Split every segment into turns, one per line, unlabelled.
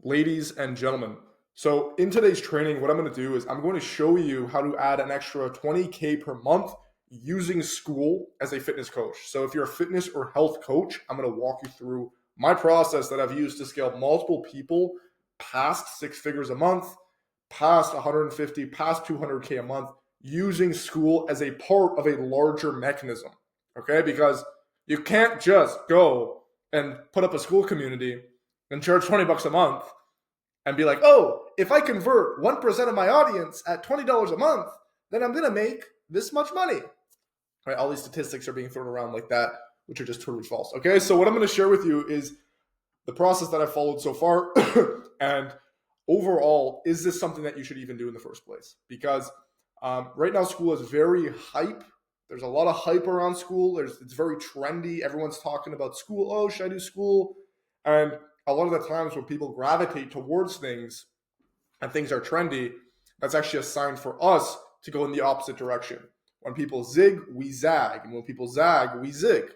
Ladies and gentlemen. So in today's training, what I'm going to do is I'm going to show you how to add an extra 20K per month using Skool as a fitness coach. So if you're a fitness or health coach, I'm going to walk you through my process that I've used to scale multiple people past 6 figures a month, past 150, past 200K a month using Skool as a part of a larger mechanism. Okay? Because you can't just go and put up a Skool community and charge 20 bucks a month and be like, oh, if I convert 1% of my audience at $20 a month, then I'm going to make this much money. Right? All these statistics are being thrown around like that, which are just totally false. Okay, so what I'm going to share with you is the process that I've followed so far. And overall, is this something that you should even do in the first place? Because right now, Skool is very hype. There's a lot of hype around Skool. It's very trendy. Everyone's talking about Skool. Oh, should I do Skool? And a lot of the times when people gravitate towards things and things are trendy, that's actually a sign for us to go in the opposite direction. When people zig, we zag. And when people zag, we zig.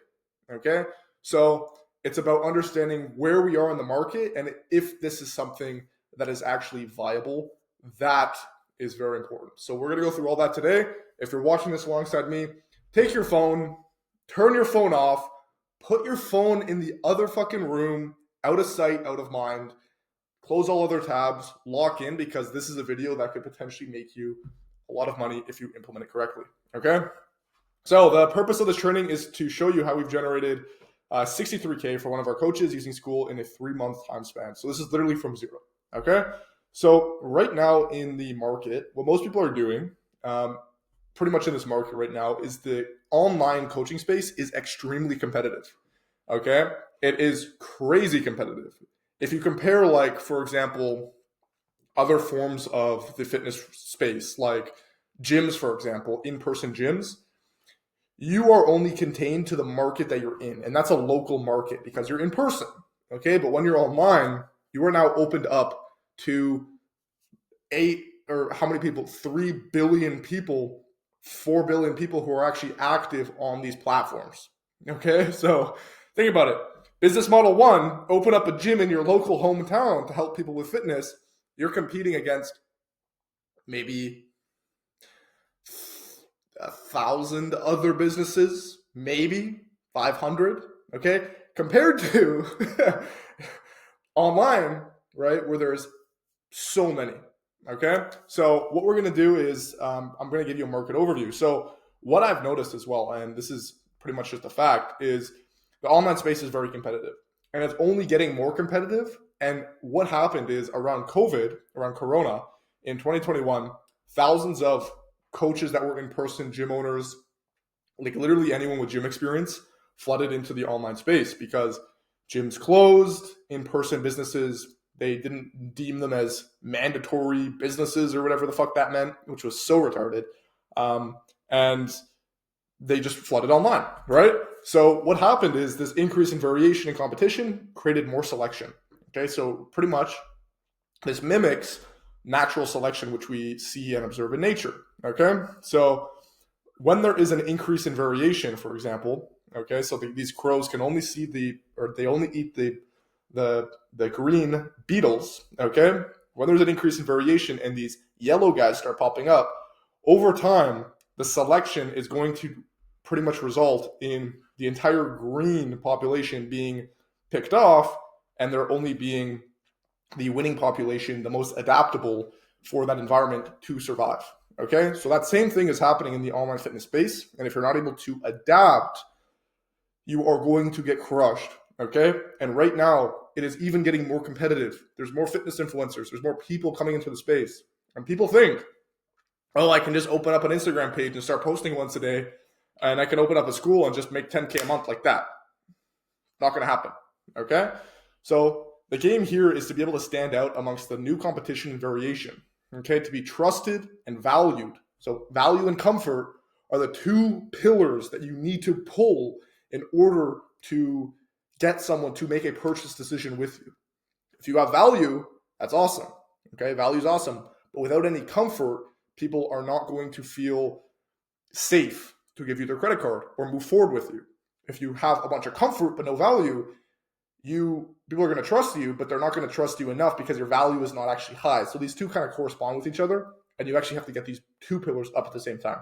Okay? So it's about understanding where we are in the market and if this is something that is actually viable. That is very important. So we're going to go through all that today. If you're watching this alongside me, take your phone, turn your phone off, put your phone in the other fucking room, out of sight, out of mind, close all other tabs, lock in, because this is a video that could potentially make you a lot of money if you implement it correctly, okay? So the purpose of this training is to show you how we've generated 63K for one of our coaches using Skool in a 3-month time span. So this is literally from zero, okay? So right now in the market, what most people are doing, pretty much in this market right now, is the online coaching space is extremely competitive, okay? It is crazy competitive. If you compare, like, for example, other forms of the fitness space, like gyms, for example, in-person gyms, you are only contained to the market that you're in. And that's a local market because you're in person, okay? But when you're online, you are now opened up to 3 billion people, 4 billion people who are actually active on these platforms, okay? So think about it. Business model one, open up a gym in your local hometown to help people with fitness. You're competing against maybe 1,000 other businesses, maybe 500, okay? Compared to online, right, where there's so many, okay? So what we're going to do is I'm going to give you a market overview. So what I've noticed as well, and this is pretty much just a fact, is the online space is very competitive, and it's only getting more competitive. And what happened is around COVID, around Corona, in 2021, thousands of coaches that were in-person, gym owners, like literally anyone with gym experience, flooded into the online space because gyms closed, in-person businesses, they didn't deem them as mandatory businesses or whatever the fuck that meant, which was so retarded. And they just flooded online, right? So what happened is this increase in variation and competition created more selection. Okay, so pretty much this mimics natural selection, which we see and observe in nature. Okay, so when there is an increase in variation, for example, okay, so these crows can only see they only eat the green beetles. Okay, when there's an increase in variation and these yellow guys start popping up, over time, the selection is going to pretty much result in the entire green population being picked off, and there only being the winning population, the most adaptable for that environment to survive. Okay, so that same thing is happening in the online fitness space, and if you're not able to adapt, you are going to get crushed. Okay, and right now it is even getting more competitive. There's more fitness influencers, there's more people coming into the space, and people think, oh, I can just open up an Instagram page and start posting once a day, and I can open up a Skool and just make 10K a month like that. Not going to happen, okay? So the game here is to be able to stand out amongst the new competition and variation, okay? To be trusted and valued. So value and comfort are the two pillars that you need to pull in order to get someone to make a purchase decision with you. If you have value, that's awesome, okay? Value is awesome, but without any comfort, people are not going to feel safe to give you their credit card or move forward with you. If you have a bunch of comfort but no value, people are going to trust you, but they're not going to trust you enough because your value is not actually high. So these two kind of correspond with each other, and you actually have to get these two pillars up at the same time.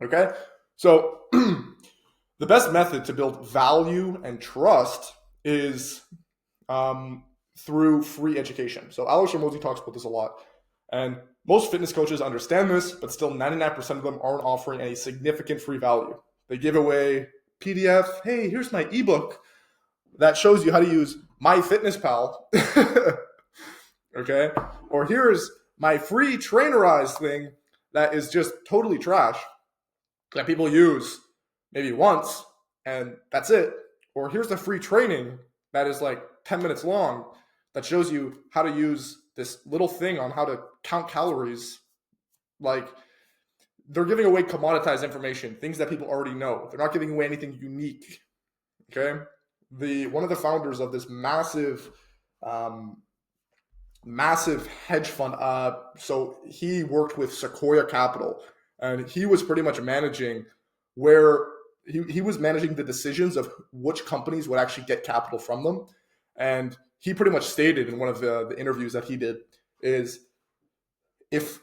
Okay? So the best method to build value and trust is through free education. So Alex Hormozi talks about this a lot. And most fitness coaches understand this, but still 99% of them aren't offering any significant free value. They give away PDF. Hey, here's my ebook that shows you how to use MyFitnessPal. Okay? Or here's my free Trainerize thing that is just totally trash that people use maybe once and that's it. Or here's the free training that is like 10 minutes long that shows you how to use this little thing on how to count calories. Like, they're giving away commoditized information, things that people already know. They're not giving away anything unique. Okay? One of the founders of this massive hedge fund, so he worked with Sequoia Capital, and he was pretty much managing where he was managing the decisions of which companies would actually get capital from them. And he pretty much stated in one of the interviews that he did is if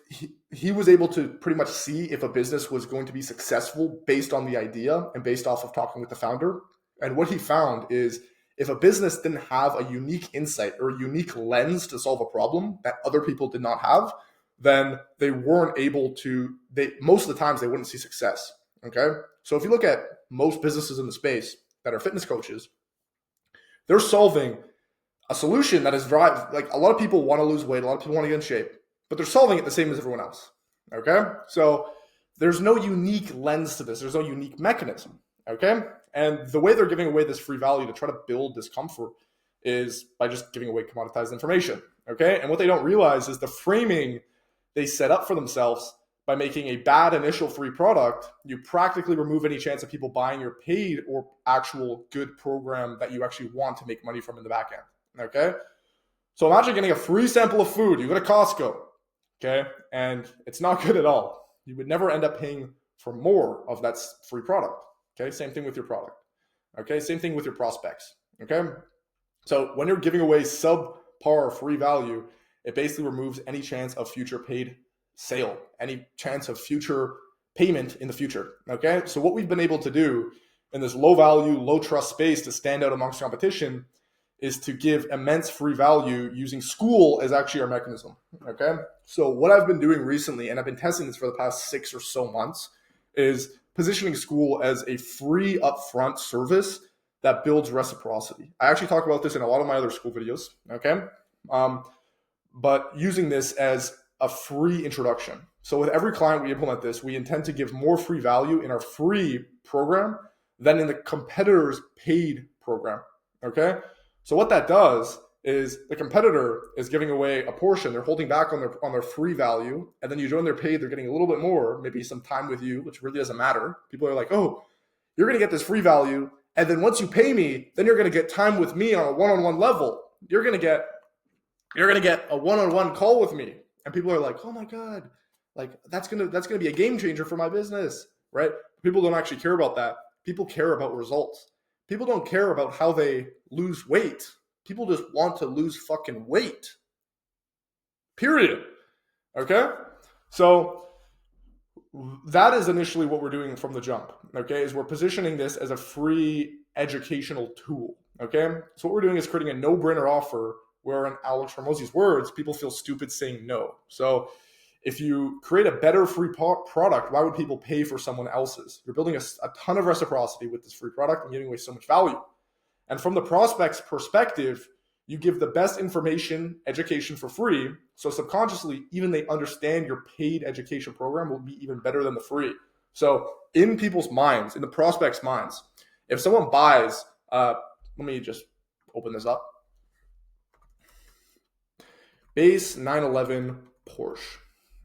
he was able to pretty much see if a business was going to be successful based on the idea and based off of talking with the founder. And what he found is if a business didn't have a unique insight or a unique lens to solve a problem that other people did not have, then they weren't able to, most of the times they wouldn't see success. Okay? So if you look at most businesses in the space that are fitness coaches, they're solving a solution that is like a lot of people want to lose weight, a lot of people want to get in shape, but they're solving it the same as everyone else. Okay? So there's no unique lens to this. There's no unique mechanism. Okay? And the way they're giving away this free value to try to build this comfort is by just giving away commoditized information. Okay? And what they don't realize is the framing they set up for themselves by making a bad initial free product, you practically remove any chance of people buying your paid or actual good program that you actually want to make money from in the back end. Okay? So imagine getting a free sample of food. You go to Costco, okay? And it's not good at all. You would never end up paying for more of that free product. Okay? Same thing with your product. Okay? Same thing with your prospects. Okay? So when you're giving away subpar free value, it basically removes any chance of future paid sale, any chance of future payment in the future. Okay? So what we've been able to do in this low value, low trust space to stand out amongst competition is to give immense free value using Skool as actually our mechanism. Okay? So what I've been doing recently, and I've been testing this for the past 6 or so months, is positioning Skool as a free upfront service that builds reciprocity. I actually talk about this in a lot of my other Skool videos. Okay? But using this as a free introduction. So with every client we implement this, we intend to give more free value in our free program than in the competitor's paid program. Okay? So what that does is the competitor is giving away a portion. They're holding back on their free value, and then you join their paid, they're getting a little bit more, maybe some time with you, which really doesn't matter. People are like, oh, you're going to get this free value, and then once you pay me, then you're going to get time with me on a one-on-one level. You're going to get a one-on-one call with me. And people are like, oh my God, like that's gonna be a game changer for my business, right? People don't actually care about that. People care about results. People don't care about how they lose weight. People just want to lose fucking weight. Period. Okay? So that is initially what we're doing from the jump, okay, is we're positioning this as a free educational tool, okay? So what we're doing is creating a no-brainer offer where, in Alex Hormozi's words, people feel stupid saying no. So if you create a better free product, why would people pay for someone else's? You're building a ton of reciprocity with this free product and giving away so much value. And from the prospect's perspective, you give the best information, education for free. So subconsciously, even they understand your paid education program will be even better than the free. So in people's minds, in the prospect's minds, if someone buys, let me just open this up. Base 911 Porsche,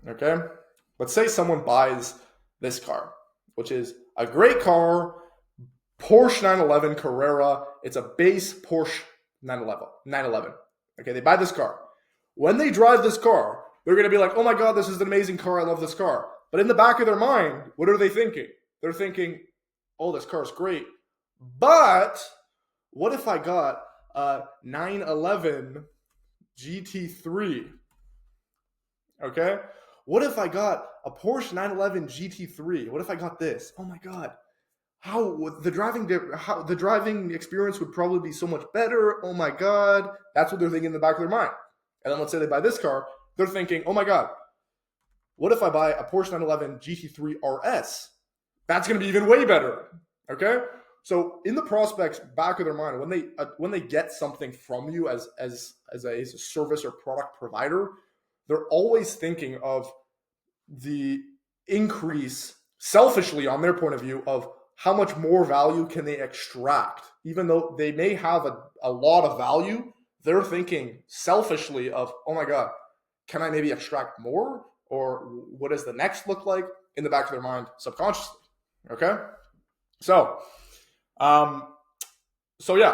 okay? Let's say someone buys this car, which is a great car, Porsche 911 Carrera. It's a base Porsche 911. Okay, they buy this car. When they drive this car, they're going to be like, oh my God, this is an amazing car. I love this car. But in the back of their mind, what are they thinking? They're thinking, oh, this car is great. But what if I got a 911 GT3? Okay. What if I got a Porsche 911 GT3? What if I got this? Oh my God. How the driving experience would probably be so much better. Oh my God. That's what they're thinking in the back of their mind. And then let's say they buy this car, they're thinking, oh my God, what if I buy a Porsche 911 GT3 RS? That's going to be even way better. Okay. So in the prospect's back of their mind, when they get something from you as a service or product provider, they're always thinking of the increase selfishly on their point of view of how much more value can they extract. Even though they may have a lot of value, they're thinking selfishly of, oh my God, can I maybe extract more? Or what does the next look like in the back of their mind subconsciously? Okay. So, so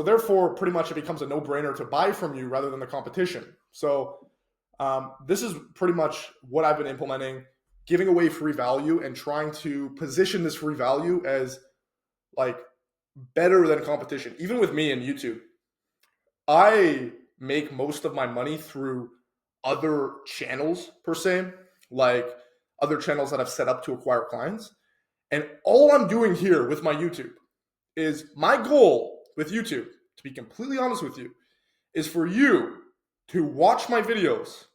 therefore, pretty much it becomes a no-brainer to buy from you rather than the competition. So this is pretty much what I've been implementing, giving away free value and trying to position this free value as like better than competition. Even with me and YouTube, I make most of my money through other channels per se, like other channels that I've set up to acquire clients. And all I'm doing here with my YouTube is my goal with YouTube, to be completely honest with you, is for you to watch my videos,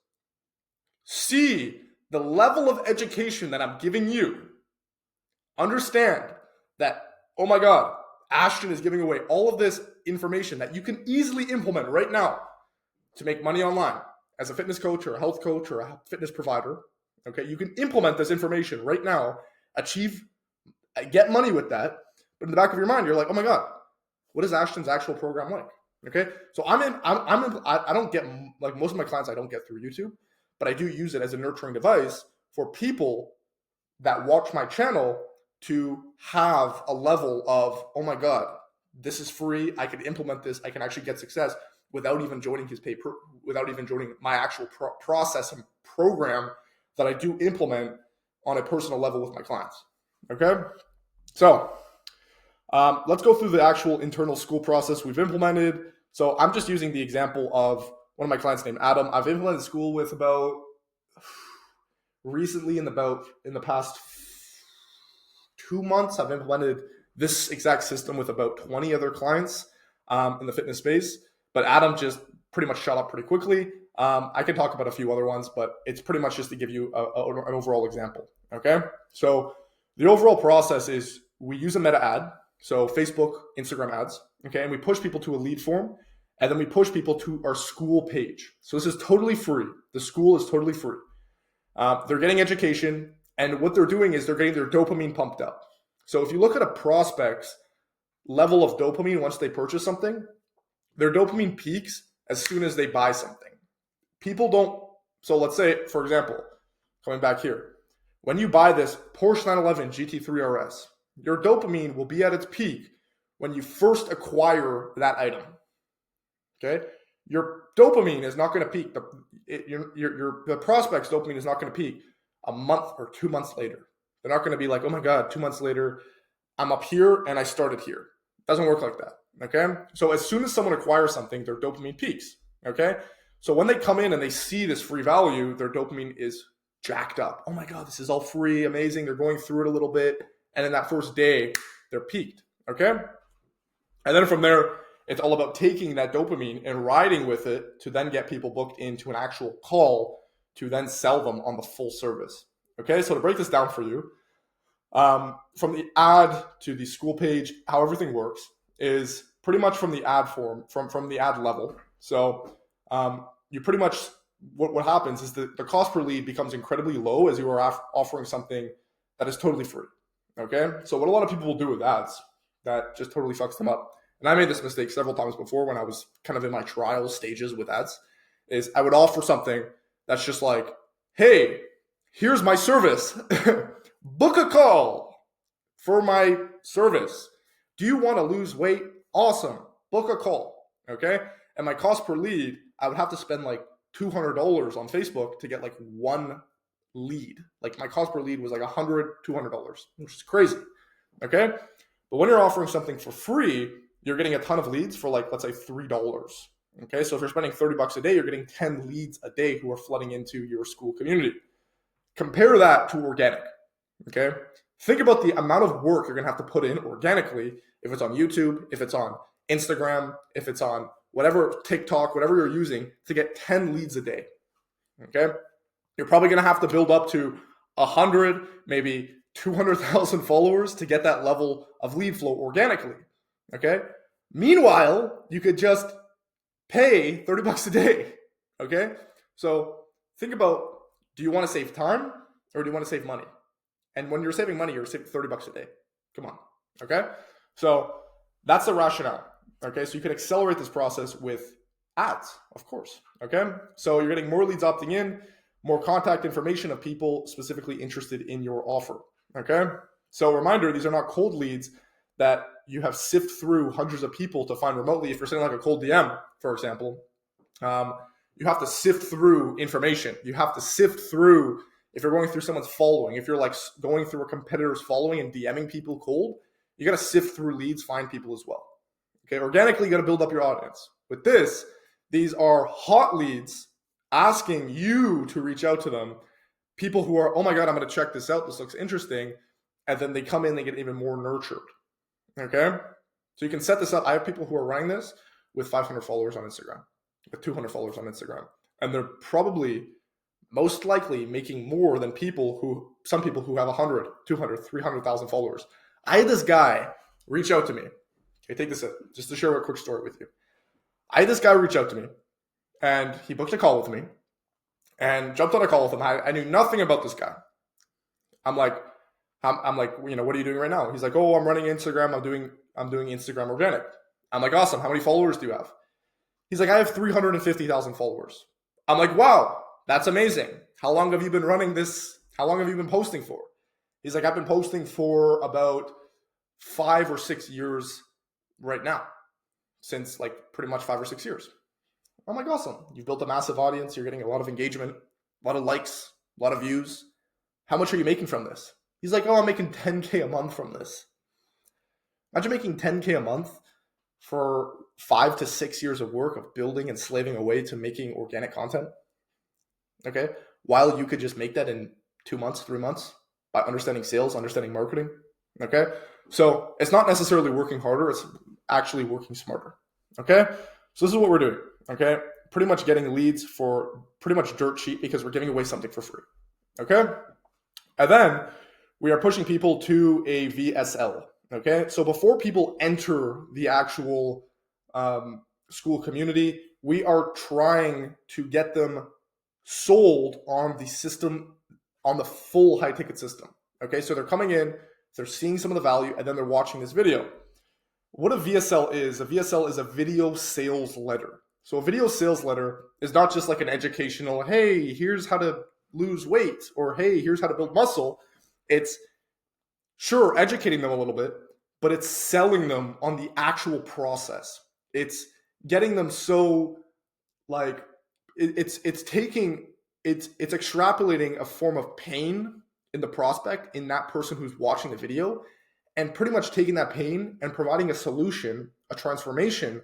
see the level of education that I'm giving you, understand that, oh my God, Ashton is giving away all of this information that you can easily implement right now to make money online as a fitness coach or a health coach or a fitness provider. Okay, you can implement this information right now, get money with that. But in the back of your mind, you're like, oh my God, what is Ashton's actual program like? Okay, so I don't get, like most of my clients I don't get through YouTube, but I do use it as a nurturing device for people that watch my channel to have a level of, oh my God, this is free. I can implement this. I can actually get success without even joining without even joining my actual process and program that I do implement on a personal level with my clients. Okay, so let's go through the actual internal school process we've implemented. So I'm just using the example of one of my clients named Adam. I've implemented school with recently in the past 2 months, I've implemented this exact system with about 20 other clients in the fitness space. But Adam just pretty much shot up pretty quickly. I can talk about a few other ones, but it's pretty much just to give you an overall example. Okay, so the overall process is we use a meta ad, so Facebook, Instagram ads. Okay, and we push people to a lead form, and then we push people to our school page. So this is totally free. The school is totally free. They're getting education, and what they're doing is they're getting their dopamine pumped up. So if you look at a prospect's level of dopamine once they purchase something, their dopamine peaks as soon as they buy something. People don't, so let's say, for example, coming back here, when you buy this Porsche 911 GT3 RS, your dopamine will be at its peak when you first acquire that item. Okay? Your dopamine is not going to peak. The prospect's dopamine is not going to peak a month or 2 months later. They're not going to be like, oh my God, 2 months later, I'm up here and I started here. It doesn't work like that. Okay? So as soon as someone acquires something, their dopamine peaks. Okay? So when they come in and they see this free value, their dopamine is jacked up. Oh my God, this is all free, amazing. They're going through it a little bit. And in that first day, they're peaked. Okay? And then from there, it's all about taking that dopamine and riding with it to then get people booked into an actual call to then sell them on the full service. Okay, so to break this down for you, from the ad to the school page, how everything works is pretty much from the ad form, from the ad level. So you pretty much, what happens is the cost per lead becomes incredibly low as you are offering something that is totally free. Okay, so what a lot of people will do with ads that just totally fucks them up, and I made this mistake several times before when I was kind of in my trial stages with ads, is I would offer something that's just like, hey, here's my service. Book a call for my service. Do you want to lose weight? Awesome. Book a call. Okay. And my cost per lead, I would have to spend like $200 on Facebook to get like one lead. Like my cost per lead was like $100, $200, which is crazy. Okay. But when you're offering something for free, you're getting a ton of leads for like, let's say $3. Okay, so if you're spending $30 a day, you're getting 10 leads a day who are flooding into your Skool community. Compare that to organic. Okay, think about the amount of work you're gonna have to put in organically if it's on YouTube, if it's on Instagram, if it's on whatever, TikTok, whatever you're using to get 10 leads a day. Okay, you're probably gonna have to build up to 100, maybe 200,000 followers to get that level of lead flow organically. Okay, meanwhile, you could just pay $30 a day. Okay, so think about, do you want to save time or do you want to save money? And when you're saving money, you're saving $30 a day. Come on. Okay, so that's the rationale. Okay, so you can accelerate this process with ads, of course. Okay, so you're getting more leads opting in, more contact information of people specifically interested in your offer. Okay, so reminder, these are not cold leads that you have sift through hundreds of people to find remotely. If you're sending like a cold DM, for example, you have to sift through information. You have to sift through, if you're going through someone's following, if you're like going through a competitor's following and DMing people cold, you got to sift through leads, find people as well. Okay, organically, you got to build up your audience. With this, these are hot leads asking you to reach out to them. People who are, oh my God, I'm going to check this out. This looks interesting. And then they come in, they get even more nurtured. Okay, so you can set this up. I have people who are running this with 500 followers on Instagram, with 200 followers on Instagram. And they're probably most likely making more than some people who have 100, 200, 300,000 followers. I had this guy reach out to me. Okay, take this just to share a quick story with you. I had this guy reach out to me and he booked a call with me and jumped on a call with him. I knew nothing about this guy. I'm like, you know, what are you doing right now? He's like, oh, I'm running Instagram. I'm doing Instagram organic. I'm like, awesome. How many followers do you have? He's like, I have 350,000 followers. I'm like, wow, that's amazing. How long have you been running this? How long have you been posting for? He's like, I've been posting for about 5 or 6 years right now, since like pretty much 5 or 6 years. I'm like, awesome. You've built a massive audience. You're getting a lot of engagement, a lot of likes, a lot of views. How much are you making from this? He's like, oh, I'm making 10K a month from this. Imagine making 10K a month for 5 to 6 years of work of building and slaving away to making organic content. Okay. While you could just make that in 2 months, 3 months by understanding sales, understanding marketing. Okay. So it's not necessarily working harder. It's actually working smarter. Okay. So this is what we're doing. Okay. Pretty much getting leads for pretty much dirt cheap because we're giving away something for free. Okay. And then we are pushing people to a VSL. Okay, so before people enter the actual Skool community, we are trying to get them sold on the system, on the full high ticket system. Okay, so they're coming in, they're seeing some of the value, and then they're watching this video. What a VSL is a video sales letter. So a video sales letter is not just like an educational, hey, here's how to lose weight, or hey, here's how to build muscle. It's sure educating them a little bit, but it's selling them on the actual process. It's getting them so like it's extrapolating a form of pain in the prospect, in that person who's watching the video, and pretty much taking that pain and providing a solution, a transformation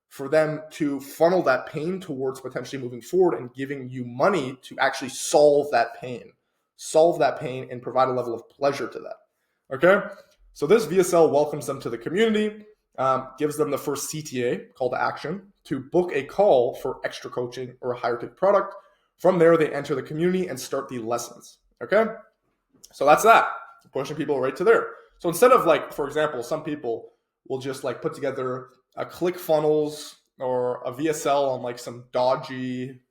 for them to funnel that pain towards potentially moving forward and giving you money to actually solve that pain and provide a level of pleasure to that. Okay, so this VSL welcomes them to the community, gives them the first CTA, call to action, to book a call for extra coaching or a higher ticket product. From there, they enter the community and start the lessons. Okay, so that's that, pushing people right to there. So instead of like, for example, some people will just like put together a ClickFunnels or a VSL on like some dodgy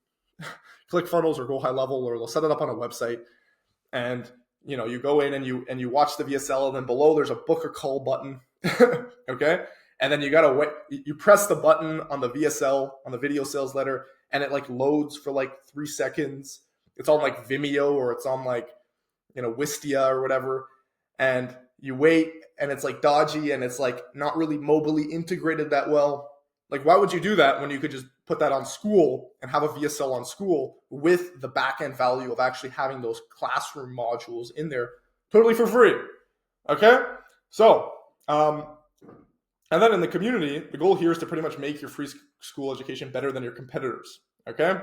ClickFunnels or Go High Level, or they'll set it up on a website, and you know, you go in and you watch the VSL, and then below there's a book a call button. Okay, and then you gotta wait. You press the button on the VSL, on the video sales letter, and it like loads for like 3 seconds. It's on like Vimeo, or it's on like, you know, Wistia or whatever, and you wait, and it's like dodgy, and it's like not really mobily integrated that well. Like, why would you do that when you could just put that on Skool and have a VSL on Skool with the back-end value of actually having those classroom modules in there totally for free? Okay, so And then in the community, the goal here is to pretty much make your free school education better than your competitors. Okay?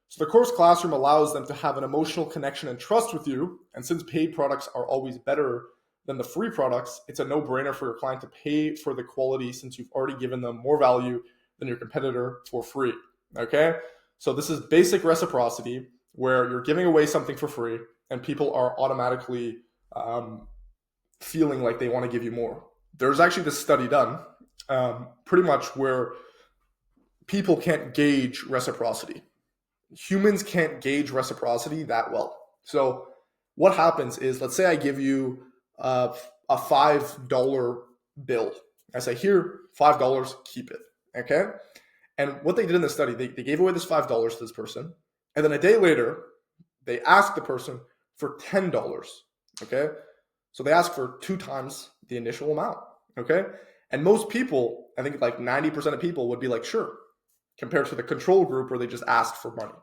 So the course classroom allows them to have an emotional connection and trust with you. And since paid products are always better than the free products, it's a no-brainer for your client to pay for the quality since you've already given them more value than your competitor for free. Okay? So this is basic reciprocity where you're giving away something for free and people are automatically feeling like they want to give you more. There's actually this study done pretty much where people can't gauge reciprocity. Humans can't gauge reciprocity that well. So what happens is, let's say I give you a $5 bill. I say, here, $5, keep it. Okay? And what they did in the study, they gave away this $5 to this person. And then a day later, they asked the person for $10. Okay? So they asked for 2 times the initial amount. Okay? And most people, I think like 90% of people would be like, sure, compared to the control group where they just asked for money.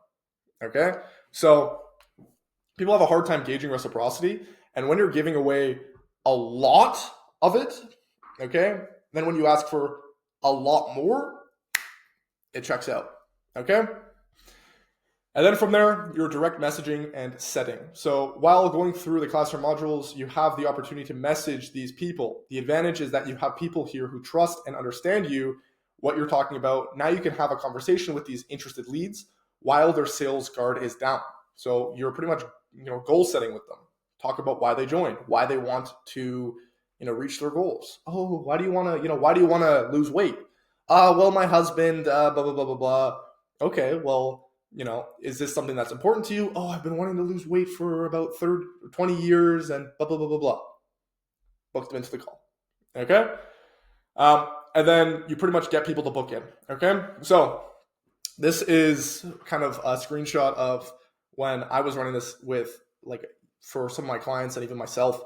Okay? So people have a hard time gauging reciprocity. And when you're giving away a lot of it, okay, then when you ask for a lot more, it checks out. Okay? And then from there, your direct messaging and setting. So while going through the classroom modules, you have the opportunity to message these people. The advantage is that you have people here who trust and understand you, what you're talking about. Now you can have a conversation with these interested leads while their sales guard is down. So you're pretty much, goal setting with them. Talk about why they joined, why they want to, reach their goals. Oh, why do you want to, lose weight? Well, my husband, blah, blah, blah, blah, blah. Okay, well, is this something that's important to you? Oh, I've been wanting to lose weight for about 20 years and blah, blah, blah, blah, blah. Book them into the call. Okay? And then you pretty much get people to book in. Okay? So this is kind of a screenshot of when I was running this with, for some of my clients and even myself.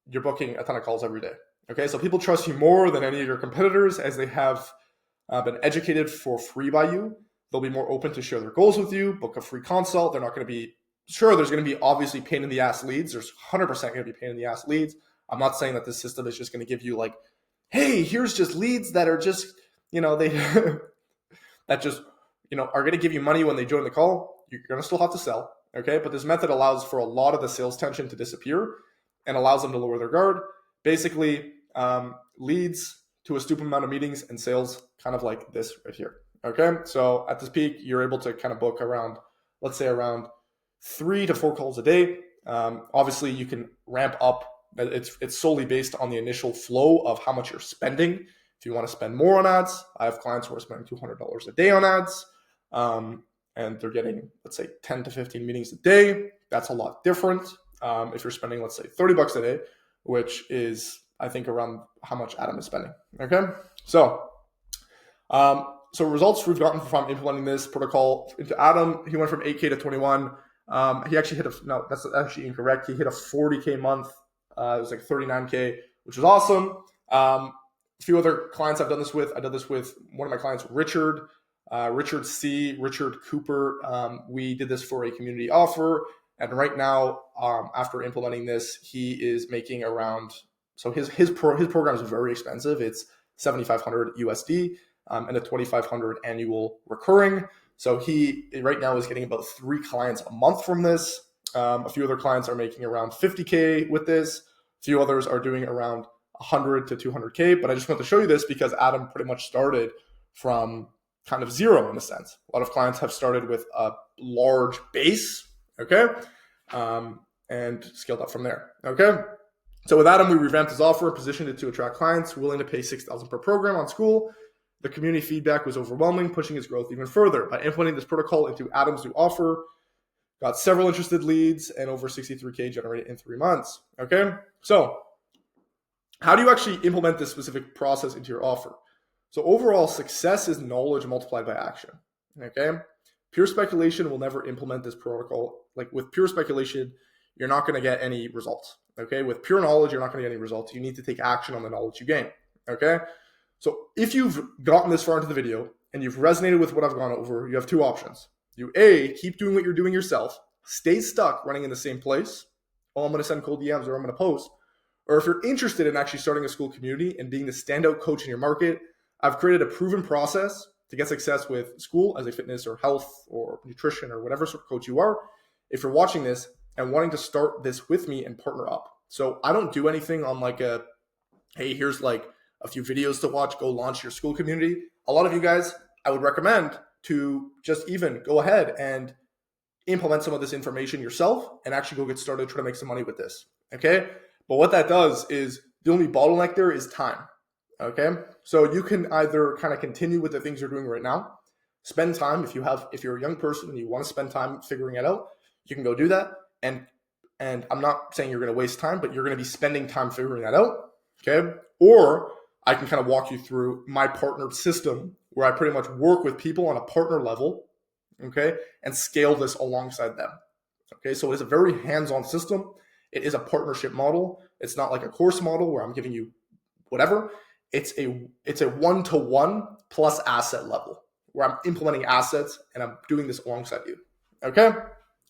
You're booking a ton of calls every day. Okay? So people trust you more than any of your competitors as they have been educated for free by you. They'll be more open to share their goals with you, book a free consult. They're not going to be, sure, there's going to be obviously pain in the ass leads. There's 100% going to be pain in the ass leads. I'm not saying that this system is just going to give you hey, here's just leads that are just, they that just, are going to give you money when they join the call. You're going to still have to sell. Okay. But this method allows for a lot of the sales tension to disappear and allows them to lower their guard. Basically, leads to a stupid amount of meetings and sales kind of like this right here. Okay, so at this peak, you're able to kind of book around, let's say around 3 to 4 calls a day. Obviously, you can ramp up. It's solely based on the initial flow of how much you're spending. If you want to spend more on ads, I have clients who are spending $200 a day on ads, and they're getting, let's say, 10 to 15 meetings a day. That's a lot different. If you're spending, let's say, $30 a day, which is, I think, around how much Adam is spending. Okay, so results we've gotten from implementing this protocol into Adam, he went from 8K to 21. He actually that's actually incorrect. He hit a 40K month. It was like 39K, which was awesome. A few other clients I've done this with. I did this with one of my clients, Richard Cooper. We did this for a community offer. And right now, after implementing this, he is making around, so his program is very expensive. It's $7,500 USD. And a $2,500 annual recurring. So he right now is getting about 3 clients a month from this. A few other clients are making around 50K with this. A few others are doing around 100 to 200K. But I just want to show you this because Adam pretty much started from kind of zero in a sense. A lot of clients have started with a large base, okay, and scaled up from there, okay. So with Adam, we revamped his offer, positioned it to attract clients willing to pay $6,000 per program on Skool. The community feedback was overwhelming, pushing his growth even further. By implementing this protocol into Adam's new offer, got several interested leads and over 63K generated in 3 months. Okay, so how do you actually implement this specific process into your offer? So overall, success is knowledge multiplied by action. Okay, pure speculation will never implement this protocol. Like with pure speculation, you're not going to get any results. Okay, with pure knowledge, you're not going to get any results. You need to take action on the knowledge you gain. Okay. So if you've gotten this far into the video and you've resonated with what I've gone over, you have 2 options. You A, keep doing what you're doing yourself, stay stuck running in the same place. Oh, I'm going to send cold DMs or I'm going to post. or if you're interested in actually starting a Skool community and being the standout coach in your market, I've created a proven process to get success with Skool as a fitness or health or nutrition or whatever sort of coach you are. If you're watching this and wanting to start this with me and partner up. So I don't do anything on like hey, here's like a few videos to watch, go launch your Skool community. A lot of you guys, I would recommend to just even go ahead and implement some of this information yourself and actually go get started, try to make some money with this. Okay. But what that does is the only bottleneck there is time. Okay. So you can either kind of continue with the things you're doing right now, spend time. If you're a young person and you want to spend time figuring it out, you can go do that. And I'm not saying you're going to waste time, but you're going to be spending time figuring that out. Okay. Or I can kind of walk you through my partnered system where I pretty much work with people on a partner level, okay, and scale this alongside them. Okay. So it's a very hands-on system. It is a partnership model. It's not like a course model where I'm giving you whatever. It's a one-to-one plus asset level where I'm implementing assets and I'm doing this alongside you. Okay.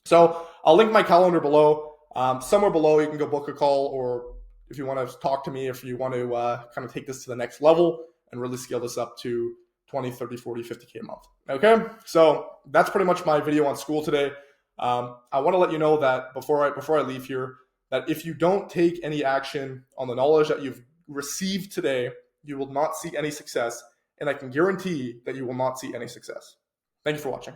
So I'll link my calendar below. Somewhere below, you can go book a call, or if you want to talk to me, if you want to kind of take this to the next level and really scale this up to 20, 30, 40, 50K a month. Okay. So that's pretty much my video on Skool today. I want to let you know that before I leave here, that if you don't take any action on the knowledge that you've received today, you will not see any success. And I can guarantee that you will not see any success. Thank you for watching.